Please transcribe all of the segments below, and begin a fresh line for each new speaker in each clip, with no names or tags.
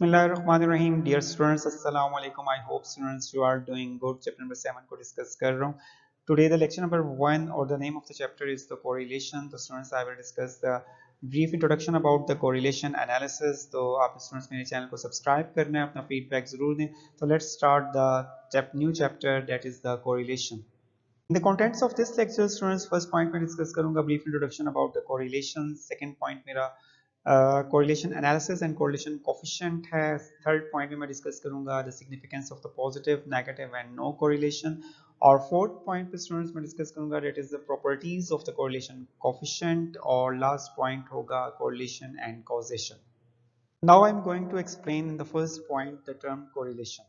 Bismillahirrahmanirrahim. Dear students, Assalamu alaikum. I hope students you are doing good. Chapter number 7 को discuss कर रहा हूँ. Today the lecture number 1 or the name of the chapter is the correlation. So students, I will discuss the brief introduction about the correlation analysis. तो आप students मेरे channel को subscribe करना है, अपना feedback जरूर दें. So let's start the new chapter, that is the correlation. In the contents of this lecture, students, first point में discuss करूँगा brief introduction about the correlation. Second point मेरा correlation analysis and correlation coefficient है. Third point में मैं discuss करूँगा the significance of the positive, negative and no correlation. और fourth point पे students मैं discuss करूँगा that is the properties of the correlation coefficient. और last point होगा correlation and causation. Now I'm going to explain in the first point the term correlation.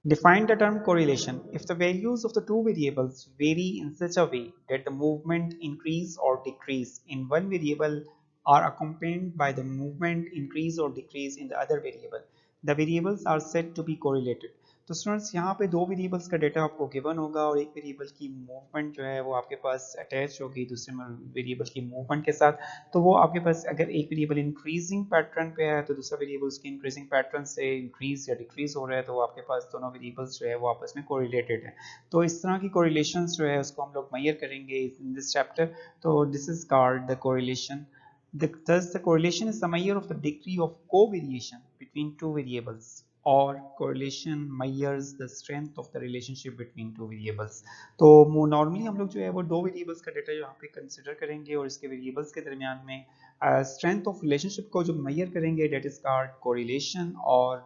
Define the term correlation. If the values of the two variables vary in such a way that the movement increase or decrease in one variable are accompanied by the movement increase or decrease in the other variable, the variables are said to be correlated. तो students यहाँ पे दो variables का data आपको given होगा और एक variable की मूवमेंट जो है वो आपके पास अटैच होगी दूसरे वेरिएबल की मूवमेंट के साथ. तो वो आपके पास अगर एक वेरिएबल इंक्रीजिंग पैटर्न पे है तो दूसरा वेरिएबल उसके इंक्रीजिंग पैटर्न से इंक्रीज या डिक्रीज हो रहा है तो आपके पास दोनों वेरिएबल्स जो है वो आपस में कोरिलेटेड है. तो इस तरह की कोरिलेशंस जो है उसको हम लोग मेजर करेंगे इन दिस चैप्टर. तो this is called the correlation. Thus, the correlation is the measure of the degree of covariation between two variables, or correlation measures the strength of the relationship between two variables. तो normally हम लोग जो है वो दो variables का data यहाँ पे कंसिडर करेंगे और इसके वेरिएबल्स के दरमियान में स्ट्रेंथ ऑफ रिलेशनशिप को जो मेजर करेंगे डेट इज कॉल्ड कोरिलेशन. और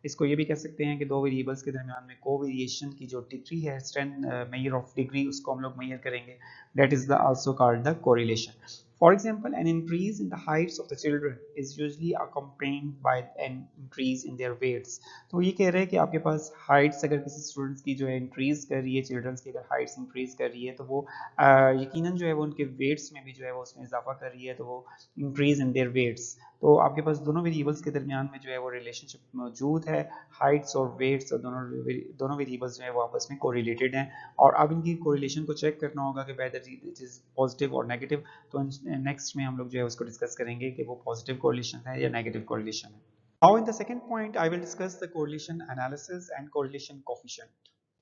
इसको ये भी कह सकते हैं कि दो वेरिएबल्स के दरमियान में कोवेरिएशन की जो डिग्री है स्ट्रेंथ मेजर ऑफ डिग्री उसको हम लोग मेजर करेंगे. That is the also called the correlation. For example, an increase in the heights of the children is usually accompanied by an increase in their weights. तो ये कह रहे हैं कि आपके पास heights अगर किसी स्टूडेंट्स की जो है इंक्रीज कर रही है, चिल्ड्रंस की अगर heights इंक्रीज कर रही है तो वो यकीनन जो है वो उनके weights में भी जो है वो उसमें इजाफा कर रही है तो वो increase in their weights. तो आपके पास दोनों वेरिएबल्स के दरमियान में जो है वो रिलेशनशिप मौजूद है. हाइट्स और वेट्स और दोनों वेरिएबल्स जो है वो आपस में कोरिलेटेड हैं और अब इनकी कोरिलेशन को चेक करना होगा कि वेदर इट इज पॉजिटिव और नेगेटिव. तो नेक्स्ट में हम लोग जो है उसको डिस्कस करेंगे कि वो पॉजिटिव कोरिलेशन है या नेगेटिव कोरिलेशन है. Now in the second point I will discuss the correlation analysis and correlation coefficient.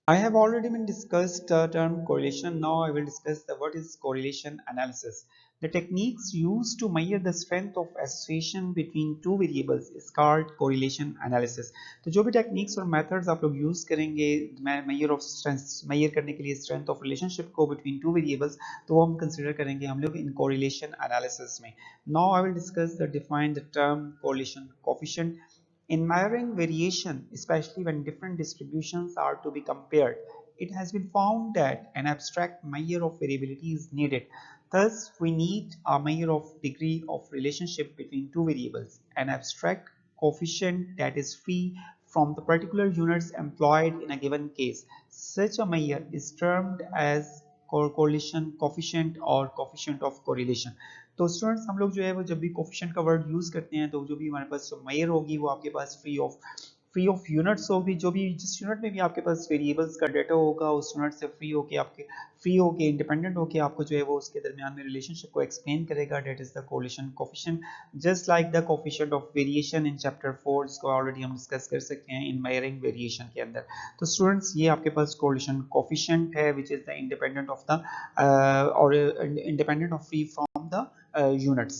I have already been discussed the term correlation. Now I will discuss the what is correlation analysis. The techniques used to measure the strength of association between two variables is called correlation analysis. तो जो भी techniques और methods आप लोग use करेंगे measure of strength major करने के लिए स्ट्रेंथ ऑफ रिलेशनशिप को बिटवीन टू वेरिएबल्स तो वो हम कंसिडर करेंगे हम लोग इन correlation analysis में. Now I will discuss the define the term correlation coefficient. In measuring variation, especially when different distributions are to be compared, it has been found that an abstract measure of variability is needed. Thus, we need a measure of degree of relationship between two variables, an abstract coefficient that is free from the particular units employed in a given case. Such a measure is termed as correlation coefficient or coefficient of correlation. तो students हम लोग जो है वो जब भी coefficient का word use करते हैं तो जो भी हमारे पास जो मेजर होगी वो आपके पास फ्री ऑफ यूनिट्स होगी. जो भी जिस यूनिट में भी आपके पास वेरिएबल्स का डाटा होगा उस यूनिट से फ्री होके इंडिपेंडेंट होके आपको जो है वो उसके दरमियान में रिलेशनशिप को एक्सप्लेन करेगा. That is the correlation coefficient just like the coefficient of variation in chapter 4 जिसको ऑलरेडी हम डिस्कस कर सकते हैं इन मेजरिंग वेरिएशन के अंदर. तो स्टूडेंट्स ये आपके पास कोरिलेशन कोफिशिएंट है which is the independent of the और independent of free from the units.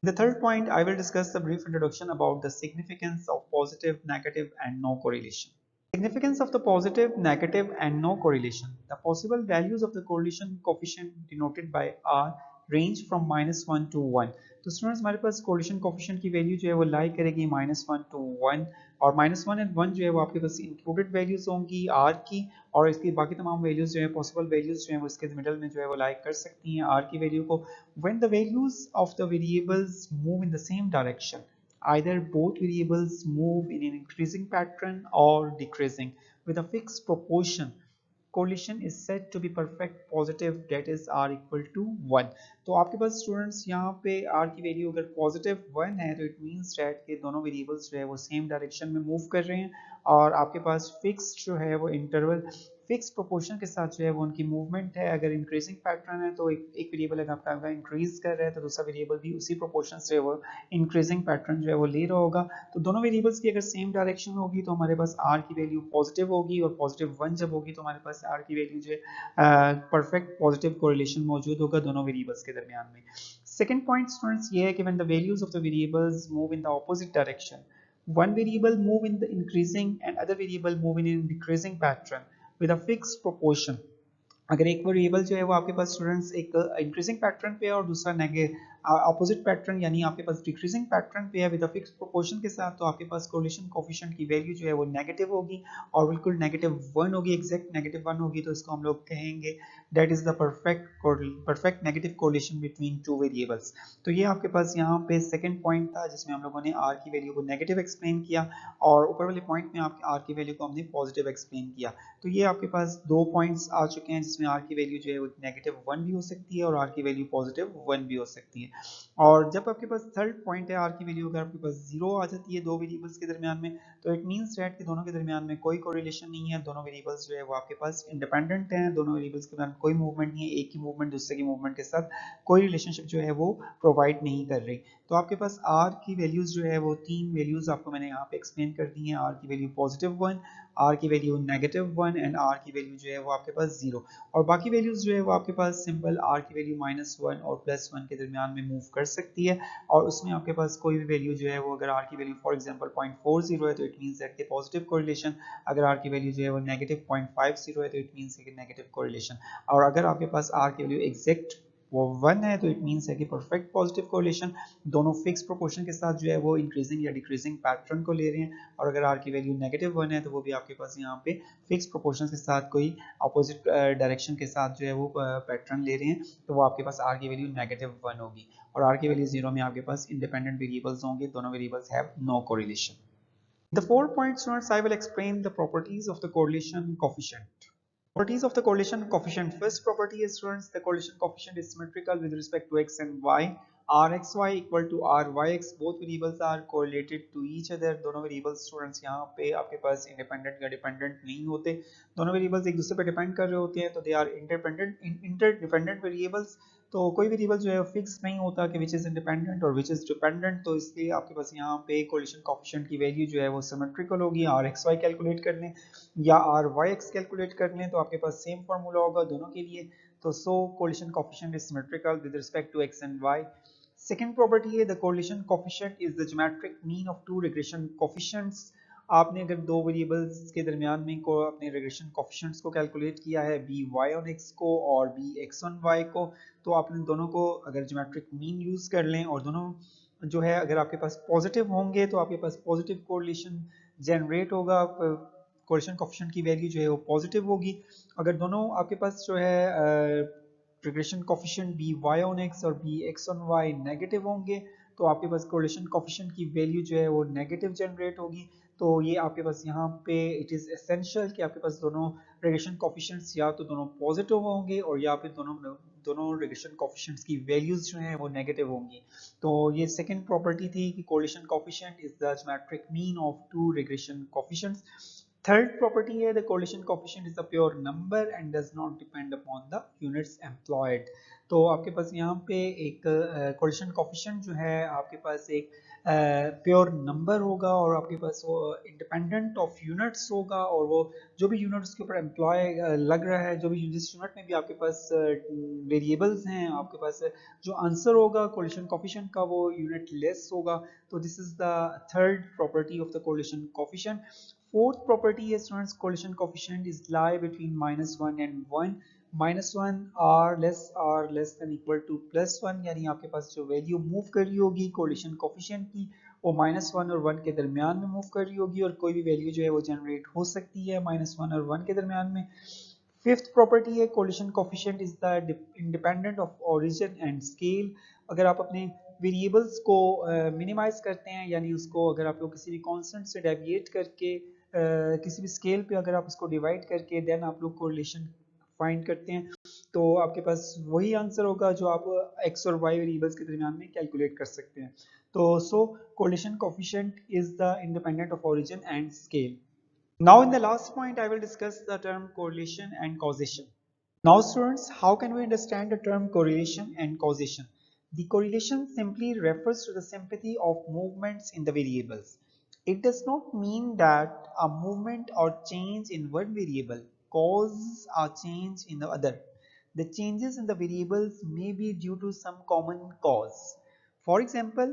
The third point, I will discuss the brief introduction about the significance of positive, negative, and no correlation. Significance of the positive, negative, and no correlation. The possible values of the correlation coefficient denoted by R range from -1 to 1. तो students हमारे पास correlation coefficient की value जो है वो लाई करेगी -1 to 1 और -1 and 1 जो है वो आपके पास इंक्लूडेड वैल्यूज होंगी आर की और इसकी बाकी तमाम वैल्यूज जो है पॉसिबल वैल्यूज जो है वो इसके मिडल में जो है वो लाई कर सकती हैं आर की वैल्यू को. When the values of the variables move in the same direction, either both variables move in an increasing pattern or decreasing with a fixed proportion, correlation is said to be perfect positive, that is r equal to 1. तो आपके पास students यहाँ पे r की value अगर positive 1 है तो it means that के दोनों वेरिएबल्स जो है वो सेम डायरेक्शन में मूव कर रहे हैं और आपके पास फिक्स जो है वो इंटरवल फिक्स प्रोपोर्शन के साथ जो है वो उनकी मूवमेंट है। अगर इंक्रीजिंग पैटर्न है तो एक वेरिएबल अगर आपका इंक्रीज कर रहा है तो दूसरा वेरिएबल भी उसी प्रोपोर्शन से वो इंक्रीजिंग पैटर्न जो है वो ले रहा होगा। तो दोनों वेरिएबल्स की अगर सेम डायरेक्शन होगी तो हमारे पास r की वैल्यू पॉजिटिव होगी और पॉजिटिव 1 जब होगी तो हमारे पास r की वैल्यू जो है परफेक्ट पॉजिटिव कोरिलेशन मौजूद होगा दोनों वेरिएबल्स के दरमियान में। सेकंड पॉइंट स्टूडेंट्स ये है कि when the values of the variables move in the opposite direction, one variable move in the increasing and other variable move in decreasing pattern with a fixed proportion। अगर एक variable जो है वो आपके पास students एक इंक्रीजिंग पैटर्न पे है और दूसरा अपोजिट पैटर्न यानी आपके पास डिक्रीजिंग पैटर्न पे है विद अ फिक्स्ड प्रोपोर्शन के साथ, तो आपके पास कोरिलेशन कोफिशिएंट की वैल्यू जो है वो नेगेटिव होगी और बिल्कुल नेगेटिव 1 होगी, एग्जैक्ट नेगेटिव 1 होगी। तो इसको हम लोग कहेंगे that is the perfect negative correlation between two variables. तो ये आपके पास यहाँ पे सेकंड पॉइंट था जिसमें हम लोगों ने r की वैल्यू को नेगेटिव एक्सप्लेन किया और ऊपर वाले पॉइंट में आपके r की वैल्यू को हमने पॉजिटिव एक्सप्लेन किया। तो ये आपके पास दो पॉइंट्स आ चुके हैं जिसमें r की वैल्यू जो है वो नेगेटिव 1 भी हो सकती है और r की वैल्यू पॉजिटिव 1 भी हो सकती है। और जब आपके पास थर्ड पॉइंट है r की वैल्यू अगर आपके पास 0 आ जाती है दो वेरिएबल्स के दरमियान में, तो इट मींस दैट कि दोनों के दरमियान में कोई कोरिलेशन नहीं है, दोनों वेरिएबल्स जो है वो आपके पास इंडिपेंडेंट हैं, दोनों वेरिएबल्स के दरमियान कोई मूवमेंट नहीं है, एक की मूवमेंट दूसरे की मूवमेंट के साथ कोई रिलेशनशिप जो है वो प्रोवाइड नहीं कर रही। तो आपके पास r की वैल्यूज जो है वो तीन वैल्यूज आपको मैंने यहाँ पे एक्सप्लेन कर दी हैं, r की वैल्यू पॉजिटिव 1, r की वैल्यू नेगेटिव 1 एंड r की वैल्यू जो है वो आपके पास 0। और बाकी वैल्यूज जो है वो आपके पास सिंपल r की वैल्यू -1 और +1 के दरमियान में मूव कर सकती है और उसमें आपके पास कोई भी वैल्यू जो है वो अगर r की वैल्यू फॉर एग्जांपल 0.40 है तो इट मींस दैट के पॉजिटिव कोरिलेशन, अगर r की वैल्यू जो है वो नेगेटिव 0.50 है तो इट मींस है कि नेगेटिव कोरिलेशन, और अगर आपके पास r की वैल्यू एग्जैक्ट वो 1 है तो इट मींस है कि परफेक्ट पॉजिटिव कोरिलेशन, दोनों फिक्स प्रोपोर्शन के साथ जो है वो इंक्रीजिंग या डिक्रीजिंग पैटर्न को ले रहे हैं। और अगर r की वैल्यू नेगेटिव 1 है तो वो भी आपके पास यहाँ पे फिक्स प्रोपोर्शन के साथ कोई अपोजिट डायरेक्शन के साथ जो है वो पैटर्न ले रहे हैं, तो वो आपके पास r की वैल्यू नेगेटिव 1 होगी और r की वैल्यू 0 में आपके पास इंडिपेंडेंट वेरिएबल्स होंगे, दोनों variables have no correlation. The 4 point students I will explain the properties of the correlation coefficient. Properties of the correlation coefficient. First property is students the correlation coefficient is symmetrical with respect to x and y. Rxy equal to Ryx, both variables are correlated to each other। दोनों variables students यहाँ पे आपके पास independent या dependent नहीं होते, दोनों variables एक दूसरे पे depend कर रहे होते हैं, तो they are interdependent variables। तो कोई वेरिएबल जो है फिक्स नहीं होता कि विच इज इंडिपेंडेंट और विच इज डिपेंडेंट, तो इसलिए आपके पास यहाँ पे कोरिलेशन कोएफिशिएंट की वैल्यू जो है वो सिमेट्रिकल होगी। rxy कैलकुलेट कर लें या ryx कैलकुलेट कर लें तो आपके पास सेम फार्मूला होगा दोनों के लिए। तो so correlation coefficient is symmetrical with respect to x and y। Second property है the correlation coefficient is the geometric mean of two regression coefficients. आपने अगर दो वेरिएबल्स के दरमियान में को अपने रिग्रेशन कोएफिशिएंट्स को कैलकुलेट किया है by on x को और bx on y को, तो आपने दोनों को अगर ज्योमेट्रिक मीन यूज कर लें और दोनों जो है अगर आपके पास पॉजिटिव होंगे तो आपके पास पॉजिटिव कोरिलेशन जनरेट होगा, कोरिलेशन कोएफिशिएंट की वैल्यू जो है वो पॉजिटिव होगी। अगर दोनों आपके पास जो है regression coefficient by on x और bx on y नेगेटिव होंगे तो आपके पास कोरिलेशन कोएफिशिएंट की वैल्यू जो है वो नेगेटिव जनरेट होगी। तो ये आपके पास यहाँ पे इट इज एसेंशियल कि आपके पास दोनों रिग्रेशन कोएफिशिएंट्स या तो दोनों पॉजिटिव होंगे और या फिर दोनों रिग्रेशन कोएफिशिएंट्स की वैल्यूज जो हैं वो नेगेटिव होंगी। तो ये सेकंड प्रॉपर्टी थी कि correlation coefficient is the geometric mean of two regression coefficients. Third property है the correlation coefficient is a pure number and does not depend upon the units employed. तो आपके पास यहाँ पे एक कोरिलेशन कोएफिशिएंट जो है आपके पास एक प्योर नंबर होगा और आपके पास वो इंडिपेंडेंट ऑफ यूनिट्स होगा और वो जो भी यूनिट्स के ऊपर एम्प्लॉय लग रहा है, जो भी जिस यूनिट में भी आपके पास वेरिएबल्स हैं, आपके पास जो आंसर होगा कोरिलेशन कोएफिशिएंट का वो यूनिट लेस होगा। तो this is the third property of the correlation coefficient. Fourth property is students correlation coefficient is lie between -1 and 1। -1 r less than equal to +1, यानी आपके पास जो वैल्यू मूव कर रही होगी कोरिलेशन कोएफिशिएंट की वो -1 और 1 के दरमियान में मूव कर रही होगी और कोई भी वैल्यू जो है वो जनरेट हो सकती है -1 और 1 के दरमियान में। फिफ्थ प्रॉपर्टी है correlation coefficient is the independent of origin and scale. अगर आप अपने वेरिएबल्स को मिनिमाइज करते हैं यानी उसको अगर आप लोग किसी भी कांस्टेंट से डेविएट करके किसी भी स्केल पे अगर आप उसको डिवाइड करके देन आप लोग कोरिलेशन फाइंड करते हैं तो आपके पास वही आंसर होगा जो आप x और y वेरिएबल्स के दरमियान में कैलकुलेट कर सकते हैं। तो so correlation coefficient is the independent of origin and scale. Now in the last point I will discuss the term correlation and causation. Now students, how can we understand the term correlation and causation? The correlation simply refers to the sympathy of movements in the variables. It does not mean that a movement or change in one variable causes a change in the other. The changes in the variables may be due to some common cause. For example,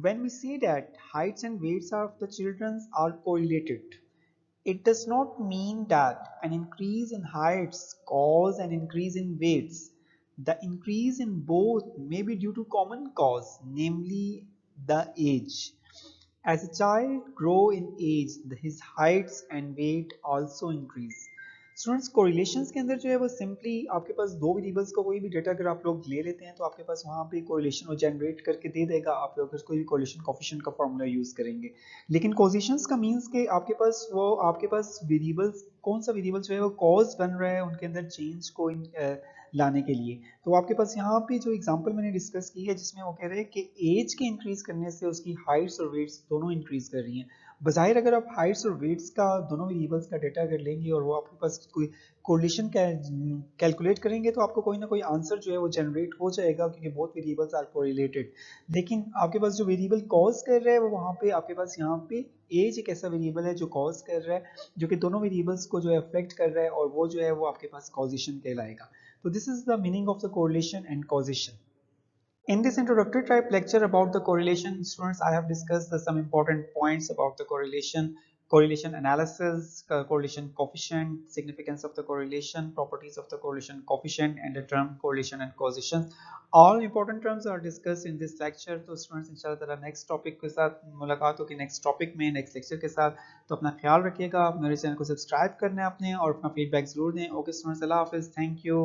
when we say that heights and weights of the children are correlated, it does not mean that an increase in heights cause an increase in weights. The increase in both may be due to common cause, namely the age. As a child grows in age, his heights and weight also increase. Students correlations के अंदर जो है वो simply आपके पास दो variables का कोई भी डेटा अगर आप लोग ले लेते हैं तो आपके पास वहाँ पे कोरिलेशन वो जनरेट करके दे देगा, आप लोग कोई भी कोरिलेशन कोफिशिएंट का फॉर्मूला यूज करेंगे। लेकिन कॉजेशंस का मींस के आपके पास वेरिएबल्स कौन सा वेरिएबल जो है वो कॉज बन रहा है उनके अंदर चेंज को लाने के लिए। तो आपके पास यहाँ पे जो एग्जांपल मैंने डिस्कस की है जिसमें वो कह रहे हैं कि एज के इंक्रीज करने से उसकी हाइट्स और वेट्स दोनों इंक्रीज कर रही हैं। बज़ाहिर अगर आप हाइट्स और वेट्स का दोनों वेरिएबल्स का डेटा अगर लेंगे और वो आपके पास कोई कोरिलेशन कैलकुलेट करेंगे तो आपको कोई ना कोई आंसर जो है वो जनरेट हो जाएगा क्योंकि बोथ वेरिएबल्स आर कोरिलेटेड। लेकिन आपके पास जो वेरिएबल कॉज कर रहा है वो वहाँ पे आपके पास यहाँ पे एज एक ऐसा वेरिएबल है जो कॉज कर रहा है जो कि दोनों वेरिएबल्स को जो है अफेक्ट कर रहा है और वो जो है वो आपके पास कॉजेशन कहलाएगा। तो this is the meaning of the correlation and causation. In this introductory type lecture about the correlation, students, I have discussed some important points about the correlation, correlation analysis, correlation coefficient, significance of the correlation, properties of the correlation coefficient, and the term correlation and causation. All important terms are discussed in this lecture. तो students इंशाल्लाह ताला next topic के साथ मुलाकात होगी next topic में next lecture के साथ। तो अपना ख्याल रखिएगा, मेरे चैनल को सब्सक्राइब करना है आपने और अपना फीडबैक जरूर दें। ओके स्टूडेंट्स, अल्लाह हाफिज़, थैंक यू।